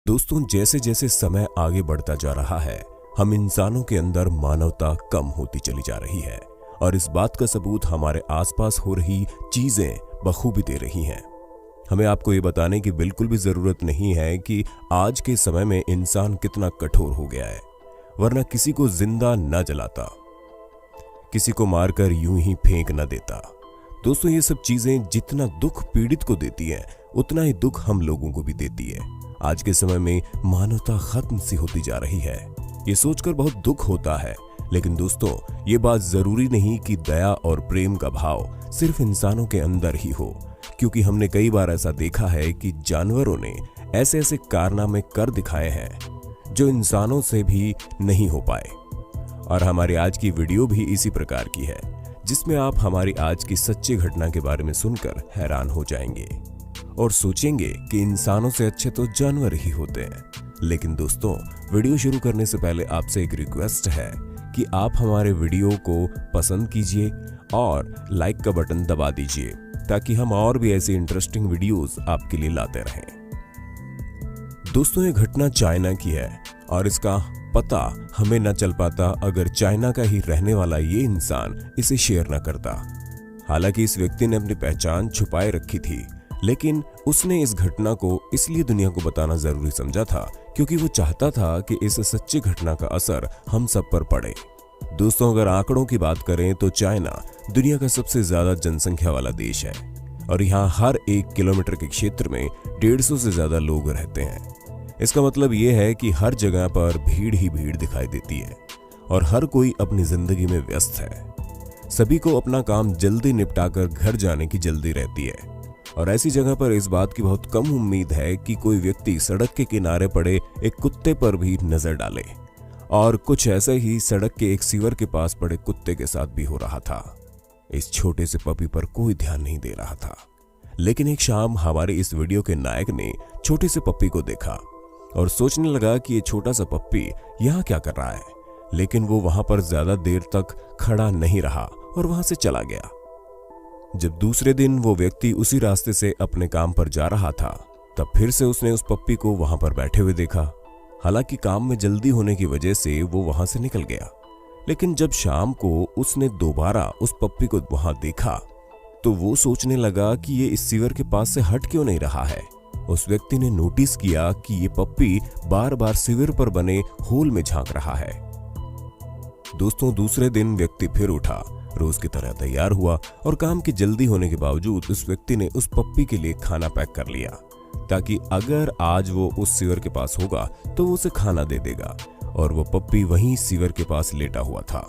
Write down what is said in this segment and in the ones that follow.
दोस्तों, जैसे जैसे समय आगे बढ़ता जा रहा है, हम इंसानों के अंदर मानवता कम होती चली जा रही है और इस बात का सबूत हमारे आसपास हो रही चीजें बखूबी दे रही हैं। हमें आपको ये बताने की बिल्कुल भी जरूरत नहीं है कि आज के समय में इंसान कितना कठोर हो गया है, वरना किसी को जिंदा न जलाता, किसी को मारकर यूं ही फेंक न देता। दोस्तों, ये सब चीजें जितना दुख पीड़ित को देती हैं, उतना ही दुख हम लोगों को भी देती है। आज के समय में मानवता खत्म सी होती जा रही है, ये सोचकर बहुत दुख होता है। लेकिन दोस्तों, ये बात जरूरी नहीं कि दया और प्रेम का भाव सिर्फ इंसानों के अंदर ही हो, क्योंकि हमने कई बार ऐसा देखा है कि जानवरों ने ऐसे ऐसे कारनामे कर दिखाए हैं जो इंसानों से भी नहीं हो पाए। और हमारी आज की वीडियो भी इसी प्रकार की है, जिसमें आप हमारी आज की सच्ची घटना के बारे में सुनकर हैरान हो जाएंगे और सोचेंगे कि इंसानों से अच्छे तो जानवर ही होते हैं। लेकिन दोस्तों, वीडियो शुरू करने से पहले आपसे एक रिक्वेस्ट है कि आप हमारे वीडियो को पसंद कीजिए और लाइक का बटन दबा दीजिए, ताकि हम और भी ऐसी इंटरेस्टिंग वीडियोस आपके लिए लाते रहें। दोस्तों, ये घटना चाइना की है और इसका पता हमें न चल पाता अगर चाइना का ही रहने वाला ये इंसान इसे शेयर न करता। हालांकि इस व्यक्ति ने अपनी पहचान छुपाए रखी थी, लेकिन उसने इस घटना को इसलिए दुनिया को बताना जरूरी समझा था क्योंकि वो चाहता था कि इस सच्ची घटना का असर हम सब पर पड़े। दोस्तों, अगर आंकड़ों की बात करें तो चाइना दुनिया का सबसे ज्यादा जनसंख्या वाला देश है और यहाँ हर 1 किलोमीटर के क्षेत्र में 150 से ज्यादा लोग रहते हैं। इसका मतलब ये है कि हर जगह पर भीड़ ही भीड़ दिखाई देती है और हर कोई अपनी जिंदगी में व्यस्त है। सभी को अपना काम जल्दी निपटाकर घर जाने की जल्दी रहती है और ऐसी जगह पर इस बात की बहुत कम उम्मीद है कि कोई व्यक्ति सड़क के किनारे पड़े एक कुत्ते पर भी नजर डाले। और कुछ ऐसा ही सड़क के एक सीवर के पास पड़े कुत्ते के साथ भी हो रहा था। इस छोटे से पपी पर कोई ध्यान नहीं दे रहा था। लेकिन एक शाम हमारे इस वीडियो के नायक ने छोटे से पप्पी को देखा और सोचने लगा कि ये छोटा सा पप्पी यहाँ क्या कर रहा है। लेकिन वो वहां पर ज्यादा देर तक खड़ा नहीं रहा और वहां से चला गया। जब दूसरे दिन वो व्यक्ति उसी रास्ते से अपने काम पर जा रहा था, तब फिर से उसने उस पप्पी को वहां पर बैठे हुए देखा। हालांकि काम में जल्दी होने की वजह से वो वहां से निकल गया। लेकिन जब शाम को उसने दोबारा उस पप्पी को वहां देखा, तो वो सोचने लगा कि ये इस सीवर के पास से हट क्यों नहीं रहा है। उस व्यक्ति ने नोटिस किया कि ये पप्पी बार बार सीवर पर बने होल में झांक रहा है। दोस्तों, दूसरे दिन व्यक्ति फिर उठा, रोज की तरह तैयार हुआ और काम की जल्दी होने के बावजूद उस व्यक्ति ने उस पप्पी के लिए खाना पैक कर लिया, ताकि अगर आज वो उस सीवर के पास होगा तो वो उसे खाना दे देगा। और वो पप्पी वहीं सीवर के पास लेटा हुआ था।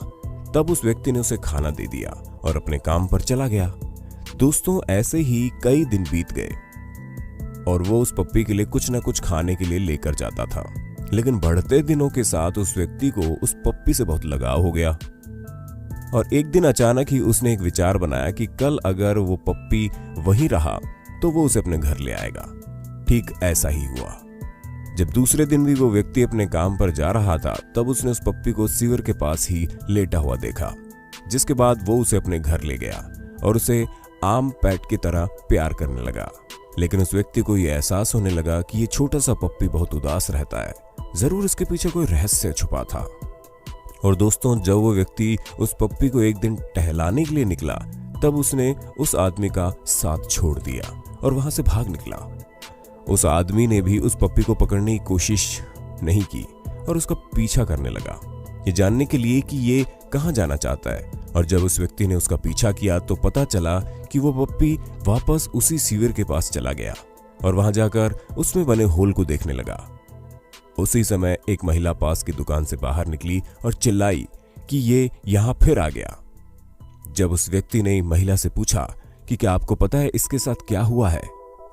तब उस व्यक्ति ने उसे खाना दे दिया और अपने काम पर चला गया। दोस्तों, ऐसे ही कई दिन बीत गए और वो उस पप्पी के लिए कुछ न कुछ खाने के लिए लेकर जाता था। लेकिन बढ़ते दिनों के साथ उस व्यक्ति को उस पप्पी से बहुत लगाव हो गया और एक दिन अचानक ही उसने एक विचार बनाया कि कल अगर वो पप्पी वहीं रहा तो वो उसे अपने घर ले आएगा। ठीक ऐसा ही हुआ। जब दूसरे दिन भी वो व्यक्ति अपने काम पर जा रहा था, तब उसने उस पप्पी को सीवर के पास ही लेटा हुआ देखा, जिसके बाद वो उसे अपने घर ले गया और उसे आम पेट की तरह प्यार करने लगा। लेकिन उस व्यक्ति को यह एहसास होने लगा कि ये छोटा सा पप्पी बहुत उदास रहता है, जरूर इसके पीछे कोई रहस्य छुपा था। और दोस्तों, जब वो व्यक्ति उस पप्पी को एक दिन टहलाने के लिए निकला, तब उसने उस आदमी का साथ छोड़ दिया और वहां से भाग निकला। उस आदमी ने भी उस पप्पी को पकड़ने की कोशिश नहीं की और उसका पीछा करने लगा, ये जानने के लिए कि ये कहां जाना चाहता है। और जब उस व्यक्ति ने उसका पीछा किया तो पता चला कि वो पप्पी वापस उसी सीवर के पास चला गया और वहां जाकर उसमें बने होल को देखने लगा। उसी समय एक महिला पास की दुकान से बाहर निकली और चिल्लाई कि ये यहां फिर आ गया। जब उस व्यक्ति ने महिला से पूछा कि क्या आपको पता है इसके साथ क्या हुआ है,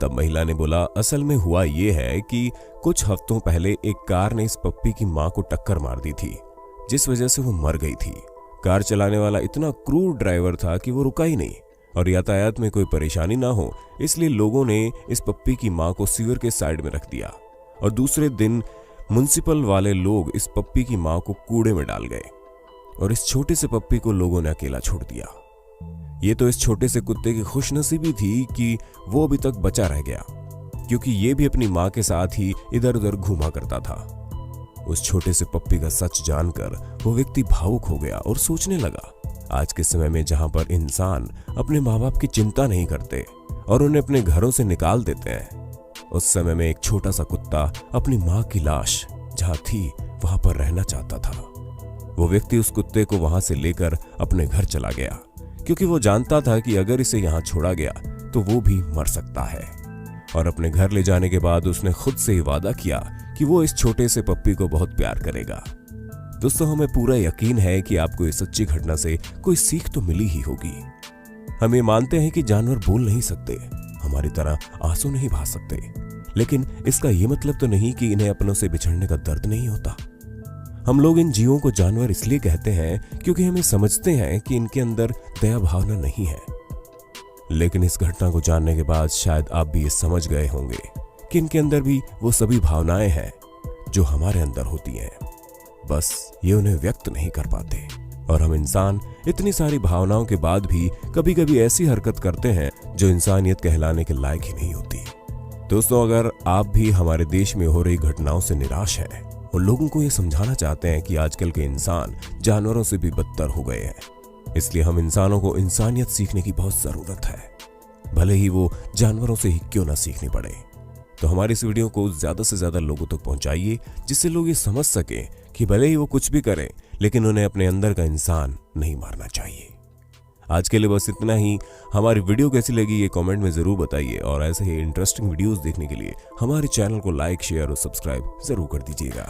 तब महिला ने बोला, असल में हुआ ये है कि कुछ हफ्तों पहले एक कार ने इस पप्पी की मां को टक्कर मार दी थी, जिस वजह से वो मर गई थी। कार चलाने वाला इतना क्रूर ड्राइवर था कि वो रुका ही नहीं और यातायात में कोई परेशानी ना हो, इसलिए लोगों ने इस पप्पी की मां को सीवर के साइड में रख दिया और दूसरे दिन म्युनिसिपल वाले लोग इस पप्पी की मां को कूड़े में डाल गए और इस छोटे से पप्पी को लोगों ने अकेला छोड़ दिया। ये तो इस छोटे से कुत्ते की खुशनसीबी थी कि वो अभी तक बचा रह गया। क्योंकि ये भी अपनी माँ के साथ ही इधर उधर घूमा करता था। उस छोटे से पप्पी का सच जानकर वो व्यक्ति भावुक हो गया और सोचने लगा, आज के समय में जहां पर इंसान अपने माँ बाप की चिंता नहीं करते और उन्हें अपने घरों से निकाल देते हैं, उस समय में एक छोटा सा कुत्ता अपनी माँ की लाश जहां थी वहां पर रहना चाहता था। वो व्यक्ति उस कुत्ते को वहां से लेकर अपने घर चला गया, क्योंकि वो जानता था कि अगर इसे यहां छोड़ा गया तो वो भी मर सकता है। और अपने घर ले जाने के बाद उसने खुद से ही वादा किया कि वो इस छोटे से पप्पी को बहुत प्यार करेगा। दोस्तों, हमें पूरा यकीन है कि आपको इस सच्ची घटना से कोई सीख तो मिली ही होगी। हम ये मानते हैं कि जानवर बोल नहीं सकते, हमारी तरह आंसू नहीं बहा सकते, लेकिन इसका ये मतलब तो नहीं कि इन्हें अपनों से बिछड़ने का दर्द नहीं होता। हम लोग इन जीवों को जानवर इसलिए कहते हैं क्योंकि हमें समझते हैं कि इनके अंदर दया भावना नहीं है। लेकिन इस घटना को जानने के बाद शायद आप भी ये समझ गए होंगे कि इनके अंदर भी वो सभी भावनाएं हैं जो हमारे अंदर होती हैं, बस ये उन्हें व्यक्त नहीं कर पाते। और हम इंसान इतनी सारी भावनाओं के बाद भी कभी कभी ऐसी हरकत करते हैं जो इंसानियत कहलाने के लायक ही नहीं होती। दोस्तों, अगर आप भी हमारे देश में हो रही घटनाओं से निराश हैं और लोगों को ये समझाना चाहते हैं कि आजकल के इंसान जानवरों से भी बदतर हो गए हैं, इसलिए हम इंसानों को इंसानियत सीखने की बहुत जरूरत है, भले ही वो जानवरों से ही क्यों ना सीखनी पड़े। तो हमारी इस वीडियो को ज्यादा से ज्यादा लोगों तक पहुंचाइए, जिससे लोग ये समझ सकें कि भले ही वो कुछ भी करें लेकिन उन्हें अपने अंदर का इंसान नहीं मारना चाहिए। आज के लिए बस इतना ही। हमारी वीडियो कैसी लगी ये कमेंट में जरूर बताइए, और ऐसे ही इंटरेस्टिंग वीडियोस देखने के लिए हमारे चैनल को लाइक, शेयर और सब्सक्राइब जरूर कर दीजिएगा।